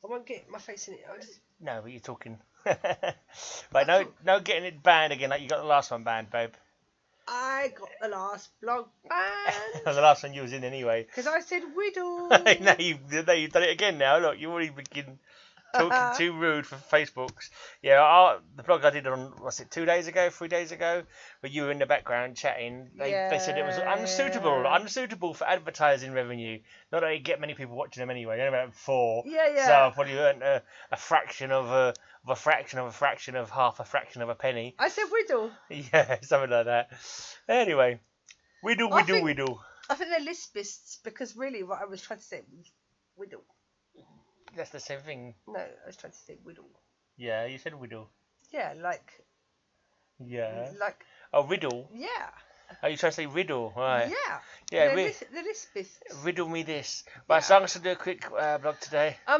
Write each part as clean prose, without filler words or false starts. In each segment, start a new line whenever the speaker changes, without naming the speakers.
I won't get my face in it. I'll just...
No, but you're talking. Right, no getting it banned again like you got the last one banned, babe.
I got the last blog banned.
The last one you was in anyway.
Because I said Whittle.
Now you've done it again now. Look, you've already been talking too rude for Facebooks. Yeah, the blog I did on, was it 3 days ago, where you were in the background chatting. They said it was unsuitable for advertising revenue. Not that you get many people watching them anyway. Only about 4.
Yeah.
So I probably earned a fraction of a fraction of a fraction of half a fraction of a penny.
I said Whittle.
Yeah, something like that. Anyway, Whittle.
I think they're Lisbists because really what I was trying to say was Whittle.
That's the same thing.
No, I was trying to say Whittle.
Yeah, you said Whittle.
Yeah, like.
Yeah.
Like.
Oh, riddle.
Yeah.
Oh, you trying to say riddle, right?
Yeah.
Yeah.
They're Lisbists.
Riddle me this. Right, so I'm going to do a quick blog today. A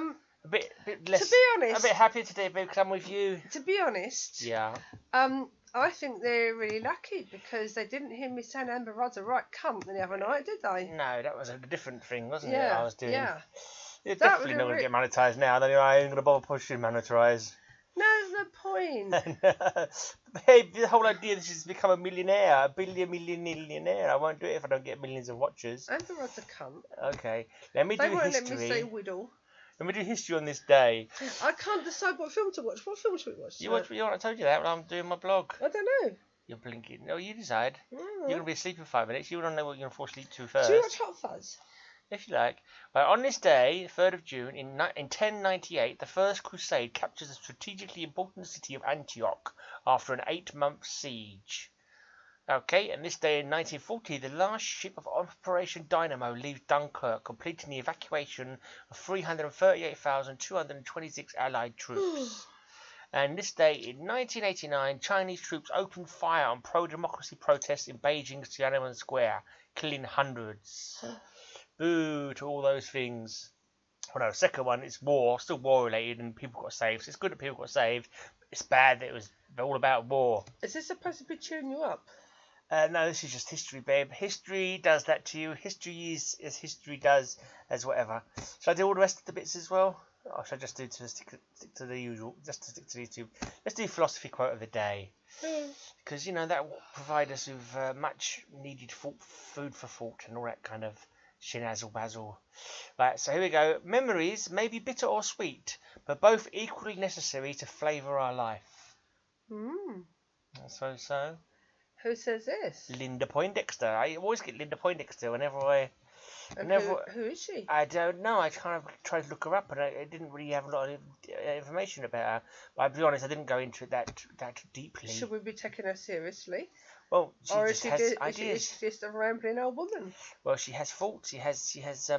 bit less.
To be honest.
A bit happier today, babe, because I'm with you.
To be honest.
Yeah.
I think they're really lucky because they didn't hear me saying Amber Rudd's a right cunt the other night, did they?
No, that was a different thing, wasn't it? I was doing.
Yeah.
You're definitely not going to get monetised now. Then I ain't going to bother pushing monetise.
No, there's no point.
Babe, the whole idea this is to become a millionaire, a millionaire. I won't do it if I don't get millions of watchers.
Amber Rudd's a cunt.
Okay, let me do history.
They won't let me say Whittle.
Let me do history on this day.
I can't decide what film to watch. What film should we watch?
You watch? I told you that when I'm doing my blog.
I don't know.
You're blinking. No, you decide.
You're
going to be asleep in 5 minutes. You want to know what you're going to fall asleep to first.
Should we watch Hot Fuzz?
If you like. Right, on this day, 3rd of June, in 1098, the First Crusade captures the strategically important city of Antioch after an 8-month siege. Okay, and this day in 1940, the last ship of Operation Dynamo leaves Dunkirk, completing the evacuation of 338,226 Allied troops. And this day in 1989, Chinese troops opened fire on pro-democracy protests in Beijing's Tiananmen Square, killing hundreds. Boo to all those things. Well, no, the second one is war, still war related, and people got saved. So it's good that people got saved. It's bad that it was all about war.
Is this supposed to be cheering you up?
No, this is just history, babe. History does that to you. History is as history does as whatever. Shall I do all the rest of the bits as well? Or should I just stick to the usual? Just to stick to these two. Let's do philosophy quote of the day. Because, that will provide us with much needed food for thought and all that kind of shinazzle bazzle. Right, so here we go. Memories may be bitter or sweet, but both equally necessary to flavour our life. So.
Who says this?
Linda Poindexter. I always get Linda Poindexter whenever I...
Who is she?
I don't know. I kind of tried to look her up, but I didn't really have a lot of information about her. But I'll be honest, I didn't go into it that deeply.
Should we be taking her seriously?
Well, she has ideas.
Is she just a rambling old woman?
Well, she has thoughts. She has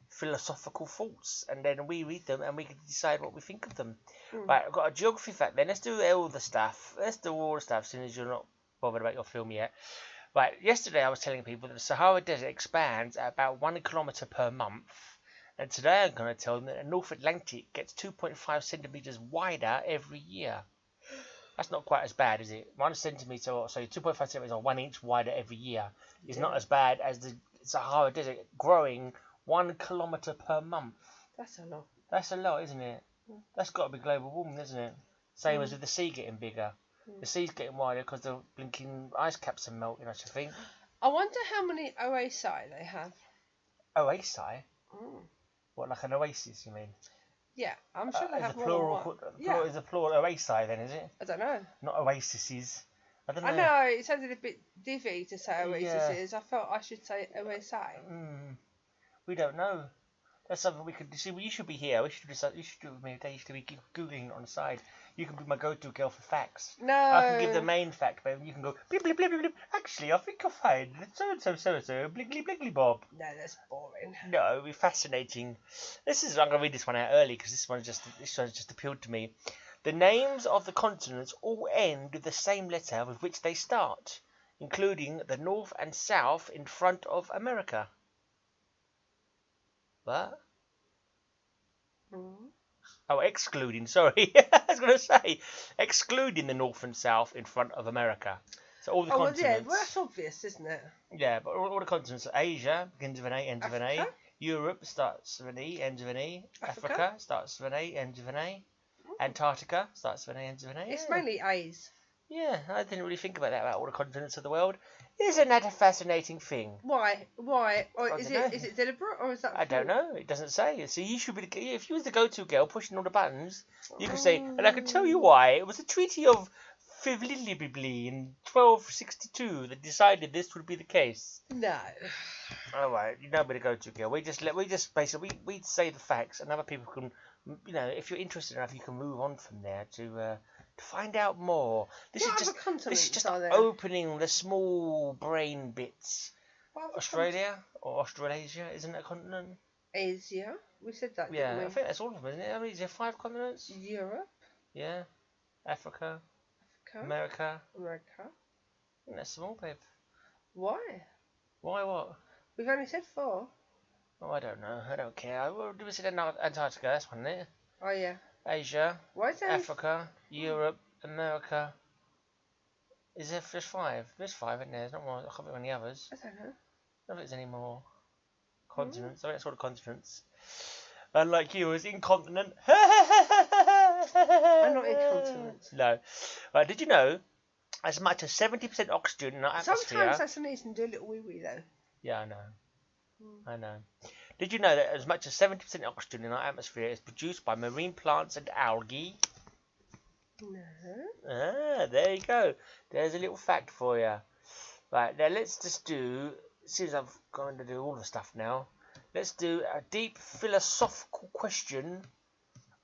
philosophical thoughts, and then we read them and we can decide what we think of them. Right, I've got a geography fact then. Let's do all the stuff. As soon as you're not bothered about your film yet. Right, yesterday I was telling people that the Sahara Desert expands at about 1 kilometre per month, and today I'm going to tell them that the North Atlantic gets 2.5 centimetres wider every year. That's not quite as bad, is it? 1 centimetre, or so 2.5 centimetres or 1 inch wider every year is not as bad as the Sahara Desert growing 1 kilometre per month.
That's a lot.
That's a lot, isn't it? That's got to be global warming, isn't it? Same as with the sea getting bigger. The sea's getting wider because the blinking ice caps are melting, I should think.
I wonder how many oasi they have.
Oasi? What, like an oasis, you mean?
Yeah, I'm sure they have more than one.
Is the plural oasi then, is it?
I don't know.
Not oases. I don't know.
I know, it sounded a bit divvy to say oases. I felt I should say oasi.
We don't know. That's something we could see. Well, you should be here. You should do it with me. You should be googling it on the side. You can be my go-to girl for facts.
No.
I can give the main fact, babe. You can go blip blip blip blip. Actually, I think you'll find so and so bliggly bliggly bob.
No, that's boring.
No, it'll be fascinating. I'm gonna read this one out early because this one's just appealed to me. The names of the continents all end with the same letter with which they start, including the North and South in front of America. What? Oh, excluding, sorry. I was going to say, excluding the North and South in front of America. So all the continents.
Well, that's obvious, isn't it?
Yeah, but all the continents. Asia begins with an A, ends with an A. Europe starts with an E, ends with an E.
Africa?
Africa starts with an A, ends with an A. Antarctica starts with an A, ends with an A.
It's
Yeah.
mainly A's.
Yeah, I didn't really think about that, about all the continents of the world. Isn't that a fascinating thing?
Why? Or
I
is
dunno.
it deliberate or is that?
I don't know. It doesn't say. So you should be. If you was the go-to girl pushing all the buttons, you could say, and I can tell you why. It was the Treaty of Fivilibibli in 1262 that decided this would be the case.
No.
All right, you're not the go-to girl. We just basically we say the facts, and other people can, you know, if you're interested enough, you can move on from there to find out more. This
What
is
other
just
continents are there?
opening the small brain bits.
What other
Australia or Australasia isn't it a continent?
Asia. We said that,
Yeah,
didn't
I
we?
think that's all of them, isn't it? I mean, is there 5 continents?
Europe,
Yeah, Africa,
America.
America.
America.
I think that's small, babe.
Why?
Why what?
We've only said 4.
Oh, I don't know. I don't care. Well, we said Antarctica. That's one, isn't it?
Oh yeah.
Asia,
Why is there?
Africa, Europe, America. Is there just 5? There's 5, isn't there? There's not more. I can't think of any others.
I don't know.
I don't think there's any more continents. I think that's all the continents. Unlike you, as incontinent.
I'm not incontinent.
No. Right, did you know, as much as 70% oxygen in our atmosphere...
Sometimes that's an do a little wee wee though.
Yeah, I know. I know. Did you know that as much as 70% oxygen in our atmosphere is produced by marine plants and algae?
No.
Ah, there you go. There's a little fact for you. Right, now let's just do, since I've gone to do all the stuff now, let's do a deep philosophical question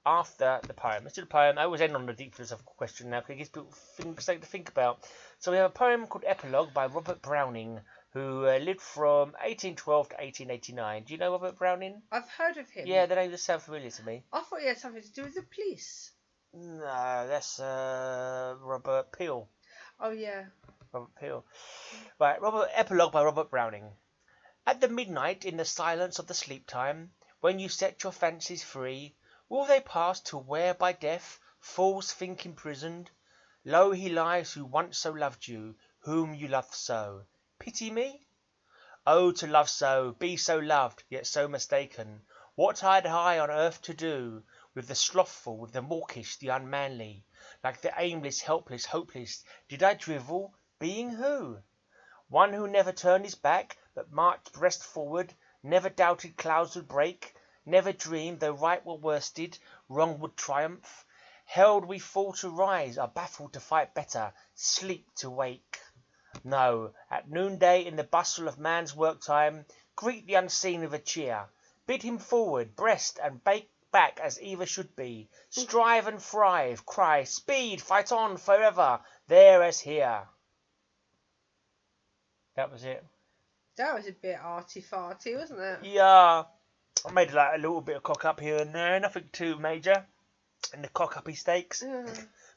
after the poem. Let's do the poem. I always end on the deep philosophical question now because it gives people something to think about. So we have a poem called Epilogue by Robert Browning, who lived from 1812 to 1889. Do you know Robert Browning?
I've heard of him.
Yeah, the name does sound familiar to me.
I thought he had something to do with the police.
No, that's Robert Peel.
Oh yeah.
Robert Peel. Right, Epilogue by Robert Browning. At the midnight, in the silence of the sleep time, when you set your fancies free, will they pass to where by death fools think imprisoned? Lo, he lies who once so loved you, whom you loved so. Pity me? Oh, to love so, be so loved, yet so mistaken. What had I on earth to do with the slothful, with the mawkish, the unmanly? Like the aimless, helpless, hopeless, did I drivel, being who? One who never turned his back, but marched breast forward, never doubted clouds would break, never dreamed, though right were worsted, wrong would triumph. Held we fall to rise, are baffled to fight better, sleep to wake. No, at noonday, in the bustle of man's work time, greet the unseen with a cheer. Bid him forward, breast and back as either should be. Strive and thrive, cry, speed, fight on forever, there as here. That was it.
That was a bit arty-farty, wasn't it?
Yeah. I made like a little bit of cock up here and there, nothing too major. And the cock uppy stakes.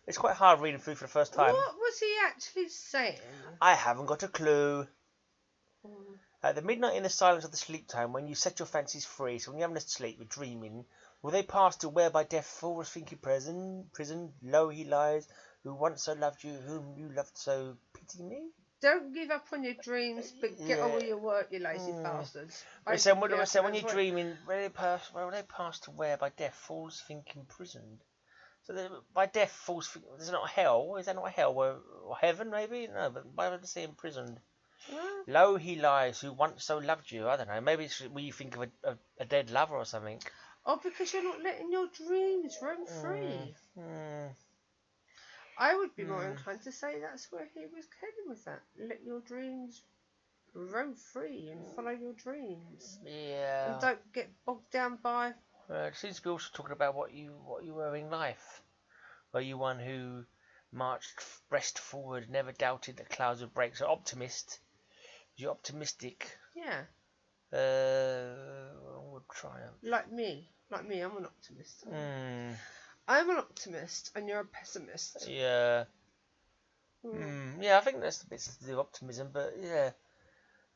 It's quite hard reading through for the first time.
What was he actually saying?
I haven't got a clue. At the midnight in the silence of the sleep time, when you set your fancies free, so when you're having a sleep, you're dreaming, will they pass to where by death fools think you prison? Lo, he lies, who once so loved you, whom you loved so. Pity me?
Don't give up on your dreams, but get on with your work, you lazy bastards.
So when you're dreaming, will they pass to where by death fools think imprisoned? So by death fools think, there's not hell? Is that not hell? Or heaven maybe? No, but why would they say imprisoned? Lo, he lies, who once so loved you. I don't know. Maybe it's when you think of a dead lover or something.
Oh, because you're not letting your dreams roam free. I would be more inclined to say that's where he was heading with that. Let your dreams roam free and follow your dreams.
Yeah.
And don't get bogged down by...
It seems to be also talking about what you were in life. Were you one who marched breast forward, never doubted that clouds would break? So optimist. You're optimistic.
Yeah.
Would triumph.
Like me, I'm an optimist. I'm an optimist, and you're a pessimist.
Yeah. Yeah, I think that's the bits to do optimism, but yeah.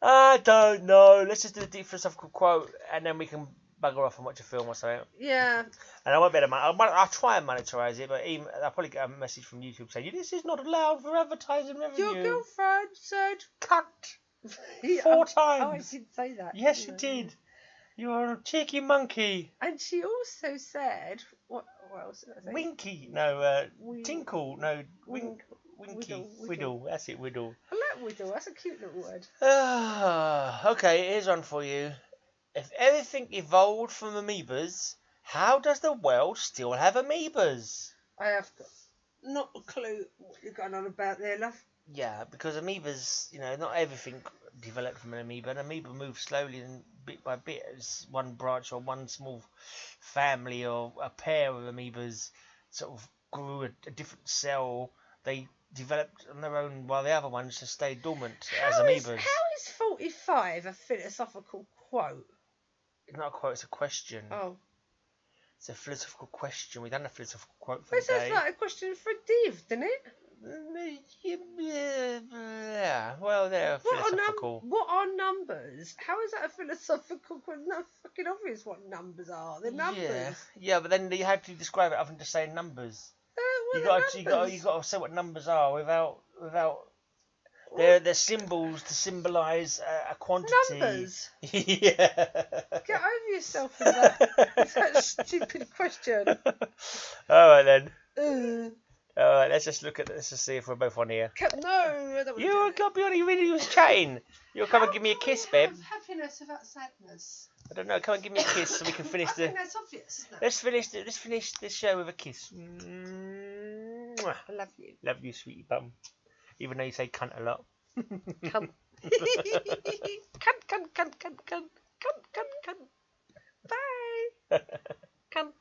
I don't know. Let's just do the deep philosophical quote, and then we can bugger off and watch a film or something.
Yeah.
And I won't be able to I'll try and monetize it, but I'll probably get a message from YouTube saying, this is not allowed for advertising revenue.
Your girlfriend said...
Cut.
Yeah,
4 times.
Oh, I did say that.
Yes, you did. You're a cheeky monkey.
And she also said, what else did I say?
Winky. No,
We-
tinkle. No,
Wink.
winky.
Whittle.
Whittle. That's it, whittle.
I like Whittle. That's a cute little word.
Okay, here's one for you. If everything evolved from amoebas, how does the world still have amoebas?
I have got not a clue what you're going on about there, love.
Yeah, because amoebas, not everything developed from an amoeba. An amoeba moves slowly and bit by bit as one branch or one small family or a pair of amoebas sort of grew a different cell. They developed on their own while the other ones just stayed dormant as amoebas.
How is 45 a philosophical quote?
It's not a quote, it's a question.
Oh.
It's a philosophical question. We've done a philosophical quote for
That
the
sounds
day.
like a question for a div, doesn't it?
Yeah, well, they're philosophical.
What are numbers? How is that a philosophical question? Not fucking obvious what numbers are. They're numbers.
Yeah, but then you have to describe it other than just saying numbers. You got to say what numbers are without. They're symbols to symbolise a quantity.
Numbers.
Yeah.
Get over yourself with that stupid question.
All right then.
Uh,
All right, let's just see if we're both on here.
no, I don't want
You got to be on. You really was chatting. You'll come and give me a kiss, babe.
Happiness without sadness.
I don't know. Come and give me a kiss so we can finish
I think that's obvious. No.
Let's finish this show with a kiss. Mwah.
I love you.
Love you, sweetie bum. Even though you say cunt a lot.
Cunt. Cunt. Bye. Cunt.